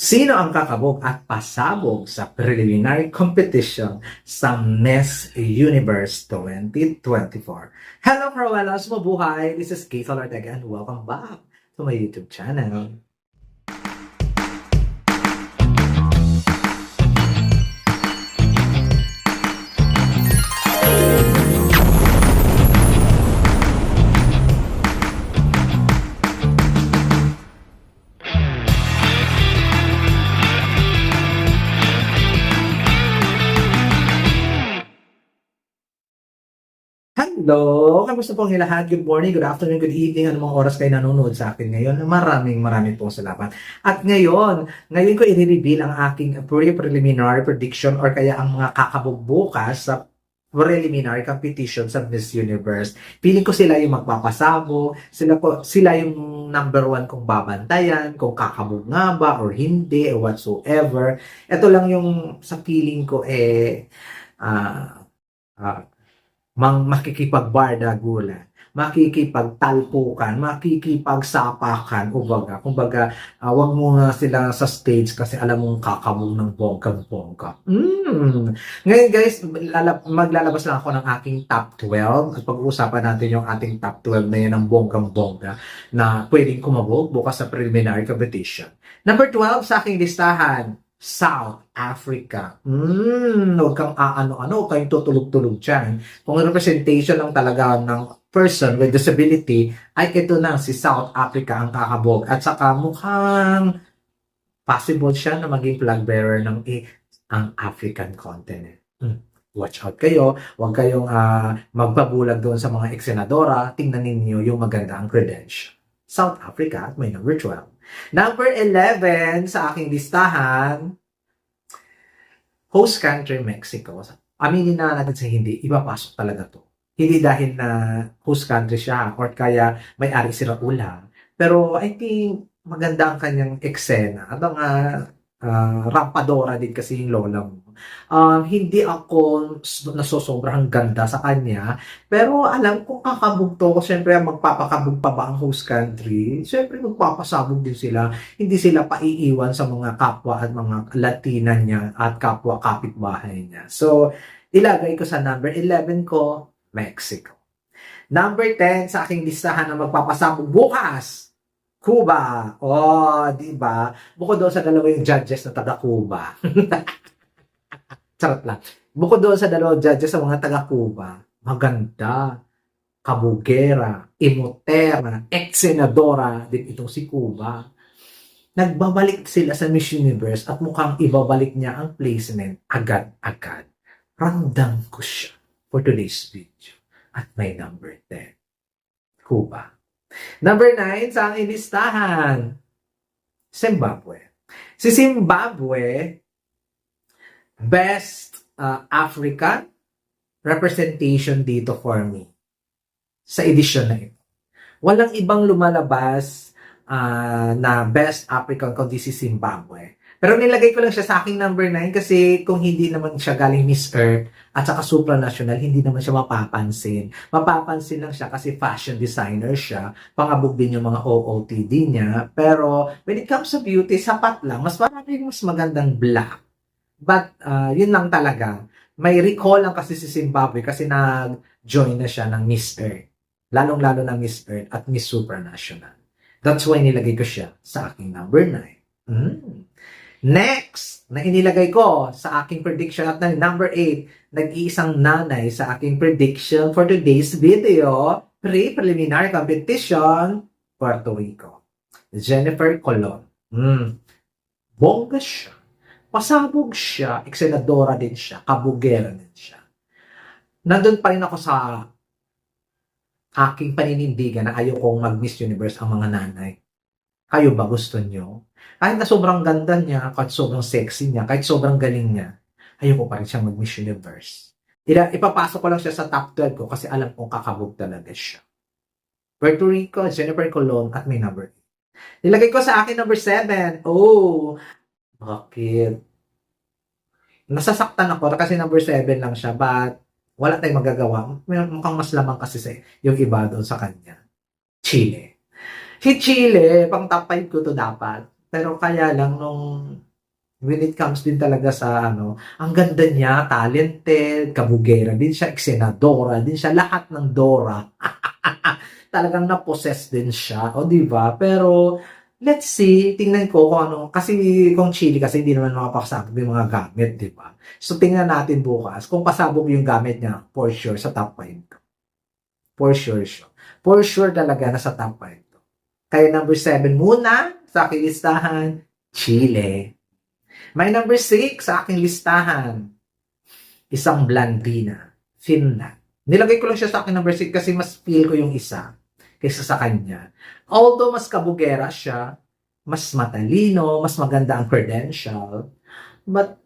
Sino ang kakabog at pasabog sa preliminary competition sa Miss Universe 2024? Hello, Prowelas! Mabuhay! This is Keith Ortega and welcome back to my YouTube channel. Hello! Kamusta pong lahat? Good morning, good afternoon, good evening. Anong mga oras kayo nanonood sa akin ngayon? Maraming pong salamat. At ngayon ko i-reveal ang aking preliminary prediction or kaya ang mga kakabugbukas sa preliminary competition sa Miss Universe. Feeling ko sila yung magpapasabo, sila yung number one kung babantayan, kung kakabog nga ba or hindi, or whatsoever. Ito lang yung sa feeling ko ah, ah, makikipagbardagulan, makikipagtalpukan, makikipagsapakan, kumbaga, wag mo nga sila sa stage kasi alam mong kakabog ng bonggang-bongga. Ngayon guys, maglalabas lang ako ng aking top 12 at pag-uusapan natin yung ating top 12 na yan ng bonggang-bongga na pwedeng kumabog bukas sa preliminary competition. Number 12 sa aking listahan, South Africa. Huwag kang aano-ano, huwag kayong tutulog-tulog dyan. Kung representation lang talaga ng person with disability, ay ito na, si South Africa ang kakabog. At saka mukhang possible siya na maging flag bearer ng ang African continent. Watch out kayo, huwag kayong magpabulag doon sa mga eksenadora, tingnan ninyo yung magandang credential. South Africa at may number 12. Number 11 sa aking listahan, host country Mexico. Aminin na natin sa hindi, ipapasok talaga to. Hindi dahil na host country siya or kaya may-ari si Raula. Pero I think maganda ang kanyang eksena. At ang rampadora din kasi yung lola mo. Hindi ako nasosobrang ganda sa kanya, pero alam ko kakabog to. Siyempre, magpapakabog pa ba ang host country? Siyempre, magpapasabog din sila. Hindi sila paiiwan sa mga kapwa at mga Latina niya at kapwa kapitbahay niya. So, ilagay ko sa number 11 ko, Mexico. Number 10 sa aking listahan na magpapasabog bukas, Cuba. Oh, di ba? Bukod doon sa dalawang judges na taga-Cuba. Charot lang. Bukod doon sa dalawang judges sa mga taga-Cuba, maganda, kabugera, imoterna, ex-senadora din itong si Cuba. Nagbabalik sila sa Miss Universe at mukhang ibabalik niya ang placement agad-agad. Ramdam ko siya for today's video. At may number 10. Cuba. Number 9 sa aking listahan, Zimbabwe. Si Zimbabwe, best African representation dito for me sa edisyon na ito. Walang ibang lumalabas na best African kundi si Zimbabwe. Pero nilagay ko lang siya sa aking number 9 kasi kung hindi naman siya galing Miss Earth at saka supranational, hindi naman siya mapapansin. Mapapansin lang siya kasi fashion designer siya. Pangabog din yung mga OOTD niya. Pero when it comes to beauty, sapat lang. Mas maraming mas magandang black. But yun lang talaga. May recall lang kasi si Zimbabwe kasi nag-join na siya ng Miss Earth. Lalong-lalo na Miss Earth at Miss Supranational. That's why nilagay ko siya sa aking number 9. Next, na inilagay ko sa aking prediction at number 8, nag-iisang nanay sa aking prediction for today's video, preliminary competition, Puerto Rico. Jennifer Colon. Bongga siya. Pasabog siya, eksenadora din siya, kabugera din siya. Nandun pa rin ako sa aking paninindigan na ayaw kong mag-Miss Universe ang mga nanay. Kayo ba gusto nyo? Kahit na sobrang ganda niya, kahit sobrang sexy niya, kahit sobrang galing niya, ayaw ko pa rin siyang mag-Miss Universe. Ipapasok ko lang siya sa top 12 ko kasi alam kong kakabog talaga siya. Puerto Rico, Jennifer Colon, at may number 8. Nilagay ko sa akin number 7. Oh, bakit? Nasasaktan ako kasi number 7 lang siya, but wala tayong magagawa. Mukhang mas lamang kasi yung iba doon sa kanya. Chile. Si Chile, pang top 5 ko to dapat. Pero kaya lang when it comes din talaga sa ano, ang ganda niya, talented, kabugera din siya, eksenadora din siya, lahat ng Dora. Talagang na-possess din siya, o di ba? Pero let's see, tingnan ko kung ano, kasi kung Chili kasi hindi naman makapasabog yung mga gamit, di ba? So tingnan natin bukas kung pasabog yung gamit niya, for sure sa top 5. For sure siya. For sure talaga na sa top 5 to. Kaya number 7 muna sa aking listahan, Chile. May number 6 sa aking listahan, isang blandina, Finland. Nilagay ko lang siya sa akin number 6 kasi mas feel ko yung isa kaysa sa kanya. Although mas kabugera siya, mas matalino, mas maganda ang credential, but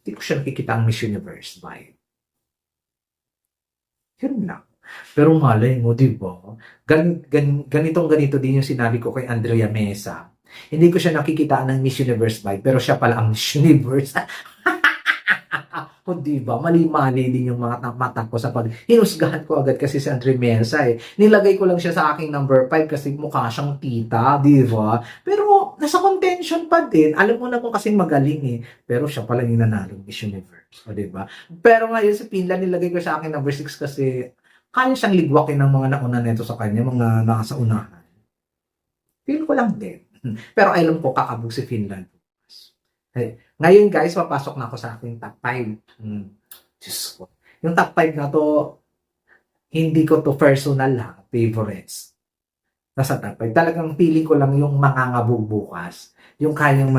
hindi ko siya nakikita ang Miss Universe vibe. Yun lang. Pero malay mo, di ba? Ganitong-ganito din yung sinabi ko kay Andrea Mesa. Hindi ko siya nakikita ng Miss Universe vibe, pero siya pala ang Miss Universe. O di ba? Mali-mali din yung mga mata ko sa pag hinusgahan ko agad kasi si Andre Mesa eh. Nilagay ko lang siya sa aking number 5 kasi mukha siyang tita, di ba? Pero nasa contention pa din. Alam mo na kung kasing magaling eh. Pero siya pala yung nanalo Miss Universe, o di ba? Pero ngayon si Finland nilagay ko sa akin number 6 kasi kaya siyang ligwakin ng mga nauna nito sa kanya, mga nasa unahan. Feel ko lang din. Pero alam ko kakabog si Finland. Hey, ngayon guys, papasok na ako sa aking top 5. Diyos ko. Yung top 5 na to, hindi ko to personal ha, favorites. Nasa top 5. Talagang feeling ko lang yung mangangabog bukas. Yung kayang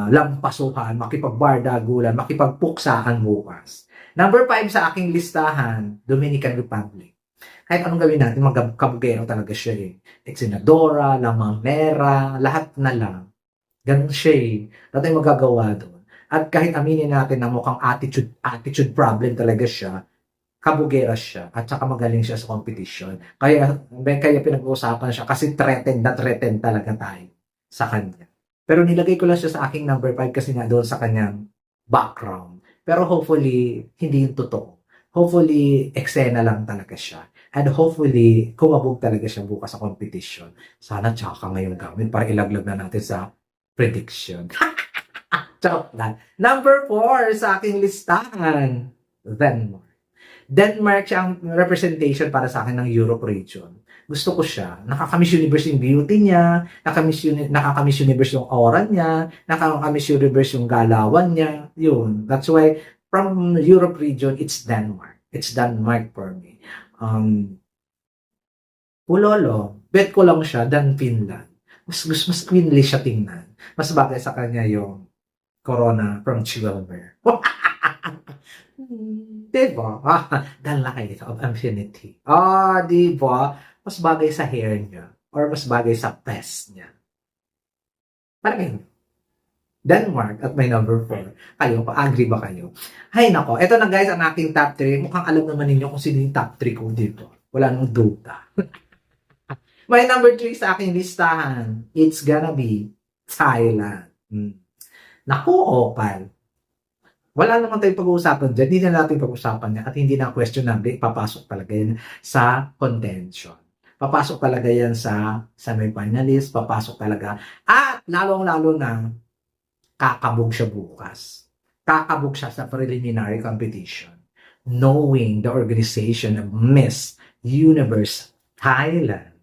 lampasuhan, makipagbardagulan, makipagpuksaan bukas. Number 5 sa aking listahan, Dominican Republic. Kahit anong gawin natin, magkabugero talaga siya eh. Exenadora, Lamangera, lahat na lang. Ganun siya eh. Wala tayong magagawa doon. At kahit aminin natin na mukhang attitude problem talaga siya, kabugera siya at saka magaling siya sa competition. Kaya pinag-uusapan siya kasi threatened talaga tayo sa kanya. Pero nilagay ko lang siya sa aking number 5 kasi nga doon sa kanyang background. Pero hopefully, hindi yung totoo. Hopefully, eksena lang talaga siya. And hopefully, kumabog talaga siya bukas sa competition. Sana tsaka ngayon gawin para ilaglag na natin sa prediction. Charot lang. Number 4 sa aking listahan, Denmark. Denmark siya ang representation para sa akin ng Europe region. Gusto ko siya. Nakaka-Miss Universe yung beauty niya, nakaka-Miss Universe yung aura niya, nakaka-Miss Universe yung galawan niya. Yun. That's why, from Europe region, it's Denmark. It's Denmark for me. Ulolo, bet ko lang siya than Finland. Mas queenly siya tingnan. Mas bagay sa kanya yung Corona from Chilwell. Diba? The light of infinity. Diba? Mas bagay sa hair niya. Or mas bagay sa face niya. Parang yun. Denmark at my number 4. Kayo, pa-agree ba kayo? Hay nako, eto na guys ang aking top 3. Mukhang alam naman ninyo kung sino yung top 3 ko dito. Wala nang duda. My number 3 sa aking listahan, it's gonna be Thailand. Naku, Opal. Wala naman tayong pag-uusapan dyan. Hindi na natin pag-uusapan yan at hindi na questionable. Papasok talaga yan sa contention. Papasok talaga yan sa semi-finalist. Papasok talaga. At lalong-lalo na, kakabog siya bukas. Kakabog siya sa preliminary competition. Knowing the organization of Miss Universe Thailand.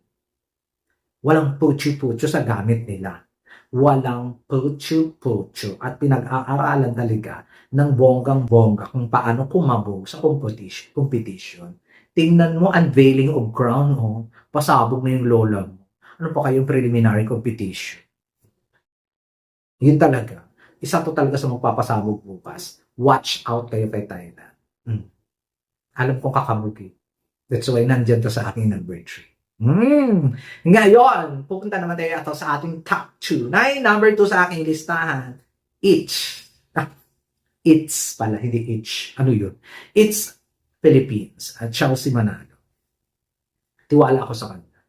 Walang putyo-putyo sa gamit nila. Walang putyo-putyo at pinag-aaralan talaga ng bonggang-bongga kung paano kumabog sa competition. Tingnan mo, unveiling of crown, pasabog na yung lola mo. Ano pa kayong preliminary competition? Yun talaga. Isa to talaga sa magpapasabog bukas. Watch out kayo kay Thailand. Alam kong kakabog eh. That's why nandyan to sa aking number 3. Ngayon, pupunta naman tayo ato sa ating top 2. Number 2 sa aking listahan, It's pala, hindi Itch. Ano yun? It's Philippines at Chelsea Manalo. Tiwala ako sa kanya.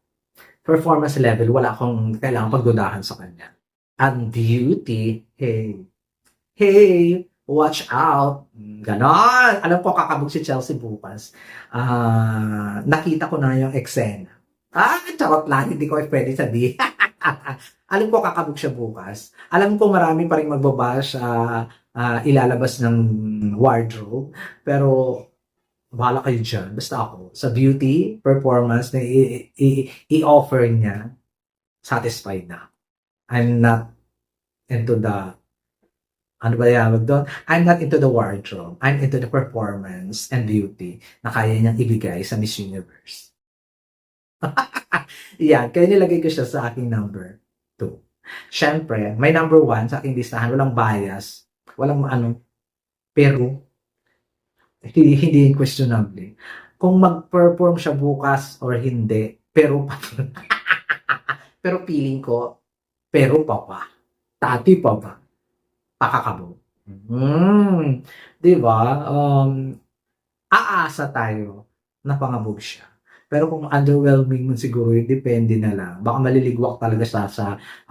Performance level, wala akong kailangang pagdudahan sa kanya. And beauty, hey, watch out. Ganon. Alam ko kakabog si Chelsea bukas. Nakita ko na yung eksena. Charot lang, hindi ko pwede sabihin. Alam ko kakabog siya bukas. Alam ko marami pa ring magbabash ilalabas ng wardrobe. Pero bahala kayo dyan. Basta ako, sa beauty, performance na i-offer niya, satisfied na. I'm not into the, ano ba yan doon? I'm not into the wardrobe. I'm into the performance and beauty na kaya niyang ibigay sa Miss Universe. Yan, kaya nilagay ko siya sa aking number 2. Siyempre, may number 1 sa aking listahan, walang bias, walang ano, pero hindi questionable. Kung mag-perform siya bukas or hindi, pero pa pero feeling ko, pero pa pa. Tati pa pa. Pakakabog. 'Di ba? Aasa tayo na pangabog siya. Pero kung underwhelming siguro yun, depende na lang. Baka maliligwak talaga siya sa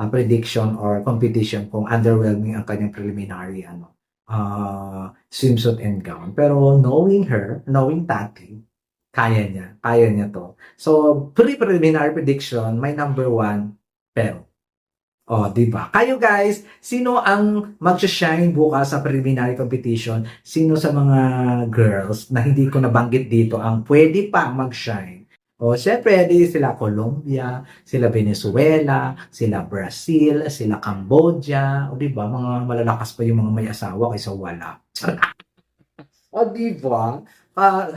prediction or competition kung underwhelming ang kanyang preliminary swimsuit and gown. Pero knowing her, knowing Tati, kaya niya to. So, preliminary prediction, my number 1, pero. Oh, 'di ba? Kayo guys, sino ang magsha-shine bukas sa preliminary competition? Sino sa mga girls na hindi ko nabanggit dito ang pwede pa mag-shine? O, syempre, di sila Colombia, sila Venezuela, sila Brazil, sila Cambodia, o 'di ba? Mga malalakas pa yung mga may asawa kaysa wala. O, 'di ba?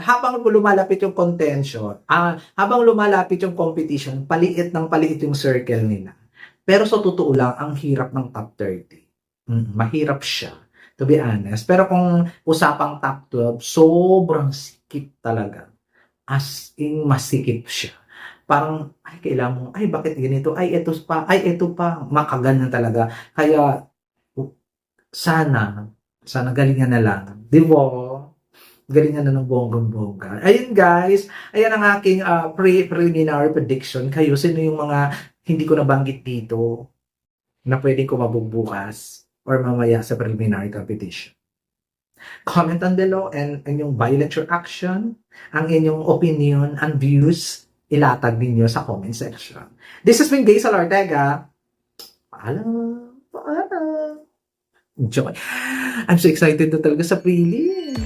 Habang lumalapit yung contention, habang lumalapit yung competition, paliit ng paliit yung circle nila. Pero sa totoo lang, ang hirap ng top 30. Mahirap siya, to be honest. Pero kung usapang top 12, sobrang sikip talaga. As in, masikip siya. Parang, ay, kailangan mo, ay, bakit ganito? Ay, ito pa. Makaganyan talaga. Kaya, sana galingan na lang. Di ba? Galingan na ng bonggang-bongga. Ayun guys, ayan ang aking preliminary prediction. Kayo, sino yung mga hindi ko nabanggit dito na pwedeng kumabog bukas or mamaya sa preliminary competition? Comment down below and inyong violent reaction, ang inyong opinion and views, ilatag ninyo sa comment section. This has been Gaysel Ortega. Paalam. Paalam. Enjoy. I'm so excited na talaga sa prelim.